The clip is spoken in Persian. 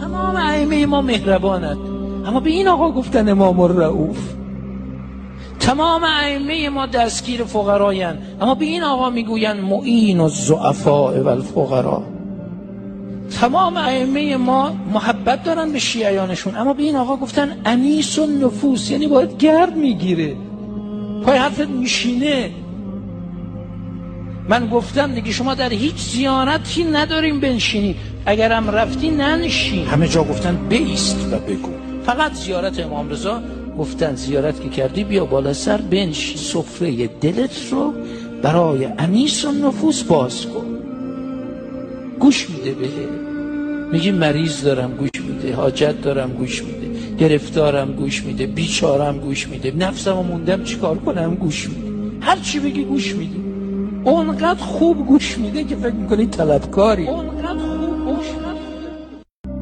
تمام ائمه ما مهربانند، اما به این آقا گفتن امام الرؤوف. تمام ائمه ما دستگیر فقرایند، اما به این آقا میگویند معین الضعفاء و الفقراء. تمام ائمه ما محبت دارن به شیعیانشون، اما به این آقا گفتن انیس النفوس، یعنی باید گرد میگیره، پای حرفت میشینه. من گفتم دیگه شما در هیچ زیارتی نداریم بنشینید، اگرم رفتی ننشین. همه جا گفتن بایست و بگو. فقط زیارت امام رضا گفتن زیارت که کردی بیا بالا سر بنشین، سفره دلت رو برای انیس النفوس باز کن. گوش میده بهه، میگی مریض دارم گوش میده، حاجت دارم گوش میده، گرفتارم گوش میده، بیچارم گوش میده، نفسمو موندم چیکار کنم گوش میده، هر چی بگی گوش میده. اونقدر خوب گوش میده که فکر میکنی طلبکاری.